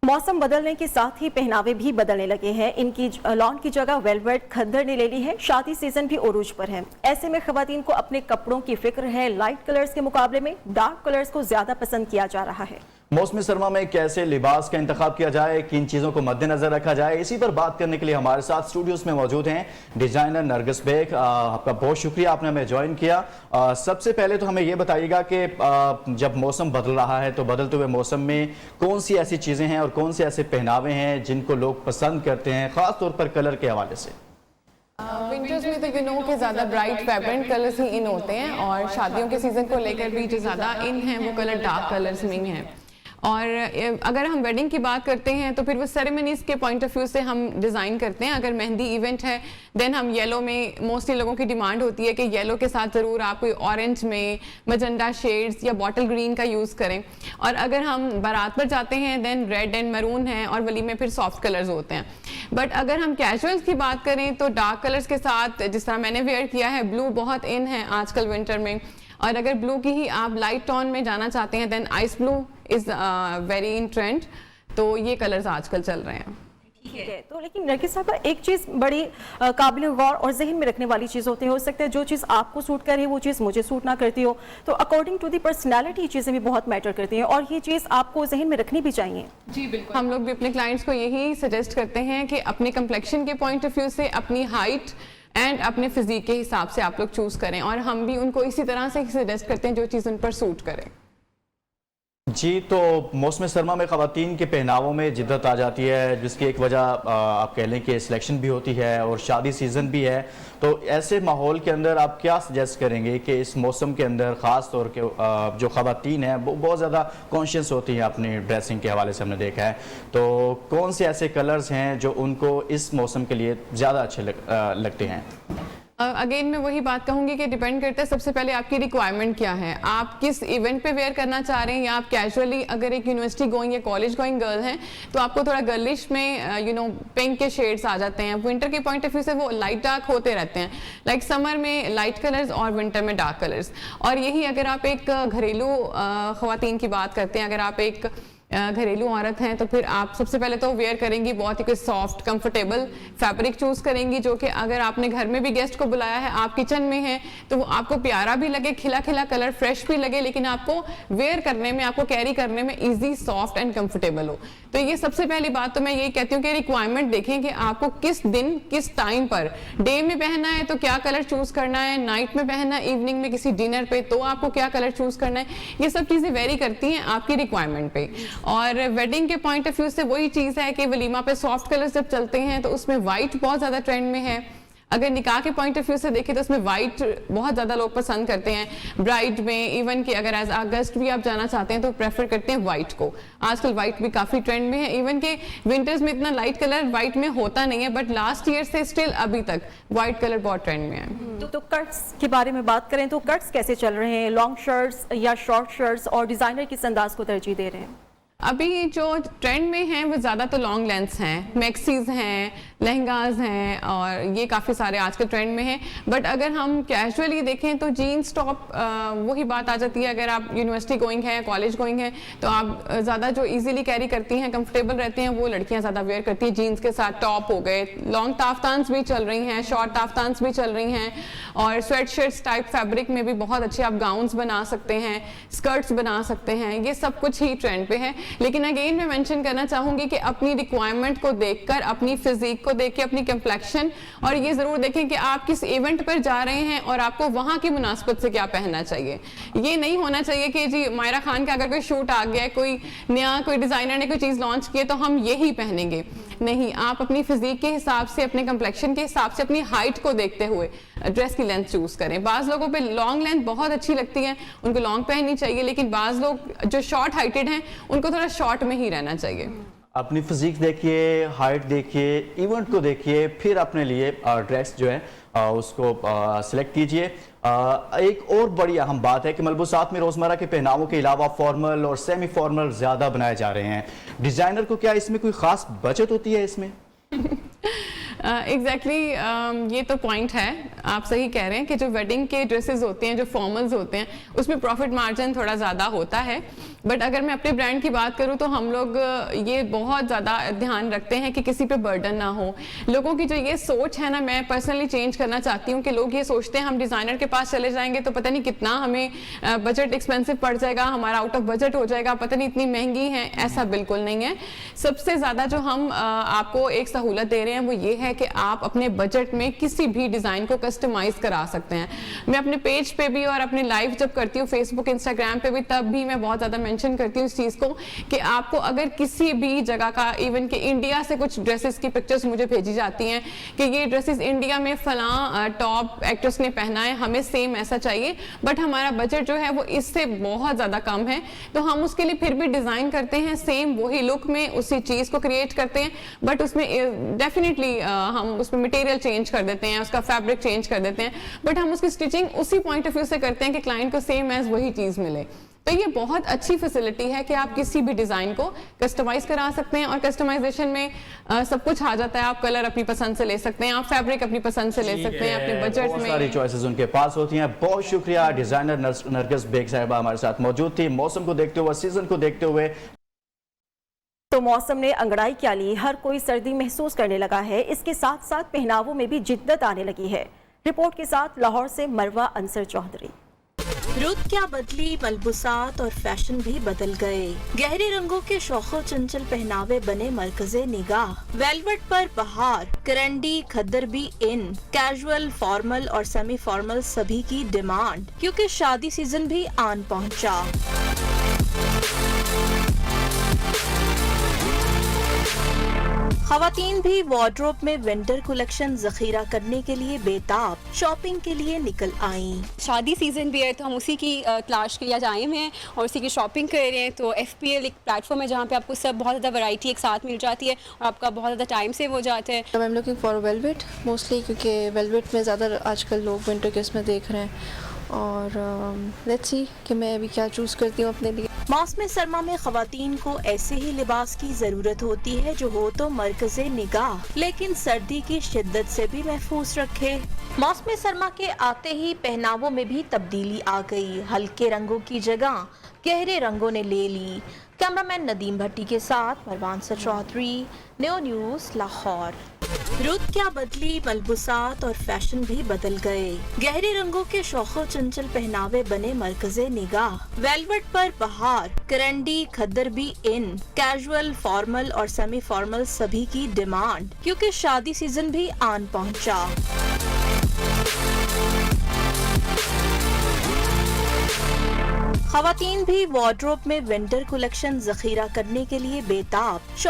मौसम बदलने के साथ ही पहनावे भी बदलने लगे हैं। इनकी लॉन की जगह वेलवेट खद्दर ने ले ली है। शादी सीजन भी उरूज पर है। ऐसे में खवातीन को अपने कपड़ों की फिक्र है। लाइट कलर्स के मुकाबले में डार्क कलर्स को ज्यादा पसंद किया जा रहा है। मौसमी सरमा में कैसे लिबास का इंतखाब किया जाए, किन चीज़ों को मद्देनजर रखा जाए, इसी पर बात करने के लिए हमारे साथ स्टूडियोज में मौजूद हैं डिजाइनर नरगिस बेग। आपका बहुत शुक्रिया, आपने हमें ज्वाइन किया। सबसे पहले तो हमें ये बताइएगा कि जब मौसम बदल रहा है तो बदलते हुए मौसम में कौन सी ऐसी चीज़ें हैं और कौन से ऐसे पहनावे हैं जिनको लोग पसंद करते हैं, ख़ास तौर पर कलर के हवाले से। विंटर्स में तो यू नो के ज़्यादा ब्राइट वाइब्रेंट कलर्स ही इन होते हैं और शादियों के सीज़न को लेकर भी जो ज़्यादा इन हैं वो कलर डार्क कलर्स में हैं। और अगर हम वेडिंग की बात करते हैं तो फिर वो सेरेमनीज के पॉइंट ऑफ व्यू से हम डिज़ाइन करते हैं। अगर मेहंदी इवेंट है देन हम येलो में, मोस्टली लोगों की डिमांड होती है कि येलो के साथ ज़रूर आप कोई ऑरेंज में मजेंडा शेड्स या बॉटल ग्रीन का यूज़ करें। और अगर हम बारात पर जाते हैं देन रेड एंड मरून है और वली में फिर सॉफ्ट कलर्स होते हैं। बट अगर हम कैजुअल्स की बात करें तो डार्क कलर्स के साथ, जिस तरह मैंने वेयर किया है, ब्लू बहुत इन है आजकल विंटर में। और अगर ब्लू की ही आप लाइट टोन में जाना चाहते हैं then ice blue is very in trend. तो ये कलर्स आजकल चल रहे हैं। ठीक है, तो लेकिन नरगिस साहबा, एक चीज़ बड़ी काबिल गौर और जहन में रखने वाली चीज़ होती है। हो सकता है जो चीज़ आपको सूट करे वो चीज़ मुझे सूट ना करती हो, तो अकॉर्डिंग टू दी पर्सनैलिटी चीज़ें भी बहुत मैटर करती हैं और ये चीज़ आपको जहन में रखनी भी चाहिए। जी बिल्कुल, हम लोग भी अपने क्लाइंट्स को यही सजेस्ट करते हैं कि अपने कम्प्लेक्शन के पॉइंट ऑफ व्यू से अपनी हाइट एंड अपने फिजिक के हिसाब से आप लोग चूज़ करें और हम भी उनको इसी तरह से सजेस्ट करते हैं जो चीज़ उन पर सूट करे। जी, तो मौसम सरमा में ख़वातीन के पहनावों में जिद्दत आ जाती है, जिसकी एक वजह आप कह लें कि सिलेक्शन भी होती है और शादी सीज़न भी है। तो ऐसे माहौल के अंदर आप क्या सजेस्ट करेंगे कि इस मौसम के अंदर ख़ास तौर के जो ख़वातीन हैं वो बहुत ज़्यादा कॉन्शियस होती हैं अपनी ड्रेसिंग के हवाले से, हमने देखा है, तो कौन से ऐसे कलर्स हैं जो उनको इस मौसम के लिए ज़्यादा अच्छे लगते हैं? अगेन मैं वही बात कहूंगी कि डिपेंड करता है सबसे पहले आपकी रिक्वायरमेंट क्या है, आप किस इवेंट पे वेयर करना चाह रहे हैं। या आप कैजुअली अगर एक यूनिवर्सिटी गोइंग या कॉलेज गोइंग गर्ल हैं तो आपको थोड़ा गर्लिश में यू नो पिंक के शेड्स आ जाते हैं। विंटर के पॉइंट ऑफ व्यू से वो लाइट डार्क होते रहते हैं, लाइक समर में लाइट कलर्स और विंटर में डार्क कलर्स। और यही अगर आप एक घरेलू ख़वातीन की बात करते हैं, अगर आप एक घरेलू औरत हैं तो फिर आप सबसे पहले तो वेयर करेंगी बहुत ही कोई सॉफ्ट कंफर्टेबल फैब्रिक चूज करेंगी जो कि अगर आपने घर में भी गेस्ट को बुलाया है, आप किचन में हैं, तो वो आपको प्यारा भी लगे, खिला खिला कलर फ्रेश भी लगे, लेकिन आपको वेयर करने में, आपको कैरी करने में इजी, सॉफ्ट एंड कंफर्टेबल हो। तो ये सबसे पहली बात तो मैं यही कहती हूँ कि रिक्वायरमेंट देखें कि आपको किस दिन किस टाइम पर, डे में पहनना है तो क्या कलर चूज करना है, नाइट में पहनना है, इवनिंग में किसी डिनर पे तो आपको क्या कलर चूज करना है। ये सब चीजें वेरी करती हैं आपकी रिक्वायरमेंट पे। और वेडिंग के पॉइंट ऑफ व्यू से वही चीज़ है कि वलीमा पे सॉफ्ट कलर्स जब चलते हैं तो उसमें वाइट बहुत ज़्यादा ट्रेंड में है। अगर निकाह के पॉइंट ऑफ व्यू से देखें तो उसमें वाइट बहुत ज़्यादा लोग पसंद करते हैं। ब्राइड में इवन कि अगर एज अगस्त भी आप जाना चाहते हैं तो प्रेफर करते हैं वाइट को। आजकल वाइट भी काफ़ी ट्रेंड में है। इवन के विंटर्स में इतना लाइट कलर वाइट में होता नहीं है, बट लास्ट ईयर से स्टिल अभी तक वाइट कलर बहुत ट्रेंड में है। तो कट्स के बारे में बात करें तो कट्स कैसे चल रहे हैं? लॉन्ग शर्ट्स या शॉर्ट शर्ट्स, और डिज़ाइनर किस अंदाज को तरजीह दे रहे हैं? अभी जो ट्रेंड में हैं वो ज़्यादा तो लॉन्ग लेंथ्स हैं, मैक्सीज हैं, लहंगाज हैं और ये काफ़ी सारे आजकल ट्रेंड में हैं। बट अगर हम कैजुअली देखें तो जीन्स टॉप वही बात आ जाती है। अगर आप यूनिवर्सिटी गोइंग है, कॉलेज गोइंग है तो आप ज़्यादा जो इजीली कैरी करती हैं, कंफर्टेबल रहते हैं, वो लड़कियां ज़्यादा वेयर करती हैं। जीन्स के साथ टॉप हो गए, लॉन्ग ताफ्तान्स भी चल रही हैं, शॉर्ट ताफ्तान्स भी चल रही हैं, और स्वेट शर्ट्स टाइप फैब्रिक में भी बहुत अच्छे आप गाउन्स बना सकते हैं, स्कर्ट्स बना सकते हैं। ये सब कुछ ही ट्रेंड पे है। लेकिन अगेन मैं मेंशन करना चाहूंगी कि अपनी रिक्वायरमेंट को देखकर, अपनी फिजिक को देख के, अपनी कंप्लेक्शन, और ये जरूर देखें कि आप किस इवेंट पर जा रहे हैं और आपको वहां की मुनासबत से क्या पहनना चाहिए। ये नहीं होना चाहिए कि जी मायरा खान का अगर कोई शूट आ गया, कोई नया कोई डिजाइनर ने कोई चीज लॉन्च की तो हम यही पहनेंगे। नहीं, आप अपनी फिजिक के हिसाब से, अपने कंप्लेक्शन के हिसाब से, अपनी हाइट को देखते हुए ड्रेस की लेंथ चूज करें। बाज लोगों पे लॉन्ग लेंथ बहुत अच्छी लगती है, उनको लॉन्ग पहननी चाहिए, लेकिन बाज लोग जो शॉर्ट हाइटेड हैं उनको थोड़ा शॉर्ट में ही रहना चाहिए। अपनी फिजिक देखिए, हाइट देखिए, इवेंट को देखिए, फिर अपने लिए ड्रेस जो है उसको सिलेक्ट कीजिए। एक और बड़ी अहम बात है कि मलबूसात में रोज़मर्रा के पहनावों के अलावा फॉर्मल और सेमी फॉर्मल ज़्यादा बनाए जा रहे हैं। डिज़ाइनर को क्या इसमें कोई ख़ास बचत होती है इसमें? एग्जैक्टली ये तो पॉइंट है, आप सही कह रहे हैं कि जो वेडिंग के ड्रेसेस होते हैं, जो फॉर्मल्स होते हैं, उसमें प्रॉफिट मार्जिन थोड़ा ज़्यादा होता है। बट अगर मैं अपने ब्रांड की बात करूं तो हम लोग ये बहुत ज़्यादा ध्यान रखते हैं कि किसी पे बर्डन ना हो। लोगों की जो ये सोच है ना, मैं पर्सनली चेंज करना चाहती हूँ कि लोग ये सोचते हैं हम डिज़ाइनर के पास चले जाएंगे तो पता नहीं कितना हमें बजट एक्सपेंसिव पड़ जाएगा, हमारा आउट ऑफ बजट हो जाएगा, पता नहीं इतनी महंगी है। ऐसा बिल्कुल नहीं है। सबसे ज़्यादा जो हम आपको एक सहूलत दे रहे हैं वो ये है कि आप अपने बजट में किसी भी डिज़ाइन को कस्टमाइज करा सकते हैं। मैं अपने पेज पे भी और अपने लाइव जब करती हूँ फेसबुक इंस्टाग्राम पे भी, तब भी मैं बहुत ज़्यादा मेंशन करती हूँ इस चीज़ को कि आपको अगर किसी भी जगह का, इवन कि इंडिया से कुछ ड्रेसेस की पिक्चर्स मुझे भेजी जाती हैं कि ये ड्रेसेस इंडिया में फलां टॉप एक्ट्रेस ने पहना है, हमें सेम ऐसा चाहिए, बट हमारा बजट जो है वो इससे बहुत ज़्यादा कम है, तो हम उसके लिए फिर भी डिज़ाइन करते हैं सेम वही लुक में, उसी चीज़ को क्रिएट करते हैं, बट उसमें डेफिनेटली हम उसमें मटेरियल चेंज कर देते हैं, उसका फैब्रिक चेंज कर देते हैं, बट हम उसकी स्टिचिंग उसी पॉइंट ऑफ व्यू से करते हैं कि क्लाइंट को सेम एज वही चीज़ मिले। तो ये बहुत अच्छी फैसिलिटी है कि आप किसी भी डिज़ाइन को कस्टमाइज करा सकते हैं, और कस्टमाइजेशन में सब कुछ आ जाता है। आप कलर अपनी पसंद से ले सकते हैं, आप फैब्रिक अपनी पसंद से ले सकते हैं, अपने बजट बहुत में। सारी चॉइसेस उनके पास होती हैं। बहुत शुक्रिया, डिजाइनर नरगिस बेग साहिबा हमारे साथ मौजूद थी। मौसम को देखते हुए, सीजन को देखते हुए, तो मौसम ने अंगड़ाई क्या ली, हर कोई सर्दी महसूस करने लगा है। इसके साथ साथ पहनावों में भी जिद्दत आने लगी है। रिपोर्ट के साथ लाहौर से मरवा अंसर चौधरी। रुत क्या बदली, मलबूसात और फैशन भी बदल गए। गहरे रंगों के शौखो चंचल पहनावे बने मरकज़े निगाह। वेलवेट पर बहार, करंडी, खद्दर भी इन, कैजुअल, फॉर्मल और सेमी फॉर्मल सभी की डिमांड, क्योंकि शादी सीजन भी आन पहुंचा। खवातीन भी वार्डरोब में विंटर कलेक्शन जखीरा करने के लिए बेताब शॉपिंग के लिए निकल आईं। शादी सीज़न भी है तो हम उसी की तलाश के लिए आज आए हुए हैं और उसी की शॉपिंग कर रहे हैं। तो FPL एक प्लेटफॉर्म है जहाँ पे आपको सब बहुत ज़्यादा वैरायटी एक साथ मिल जाती है और आपका बहुत ज़्यादा टाइम सेव हो जाता है। I am looking for velvet mostly, क्योंकि वेलवेट में ज़्यादा आजकल लोग विंटर के इसमें देख रहे हैं, और लेट्स सी कि मैं अभी क्या चूज़ करती हूँ अपने लिए। मौसम सरमा में खवातीन को ऐसे ही लिबास की जरूरत होती है जो हो तो मरकज़े निगाह, लेकिन सर्दी की शिद्दत से भी महफूज रखे। मौसम सरमा के आते ही पहनावों में भी तब्दीली आ गई। हल्के रंगों की जगह गहरे रंगों ने ले ली। कैमरामैन नदीम भट्टी के साथ मरवा अंसर चौधरी, न्यू न्यूज़, लाहौर। रुत क्या बदली, मलबूसात और फैशन भी बदल गए। गहरे रंगों के शौखो चंचल पहनावे बने मरकज़े निगाह। वेलवेट पर बहार, करंडी, खद्दर भी इन, कैजुअल, फॉर्मल और सेमी फॉर्मल सभी की डिमांड, क्योंकि शादी सीजन भी आन पहुंचा। खवातीन भी वार्डरोब में विंटर कलेक्शन जखीरा करने के लिए बेताब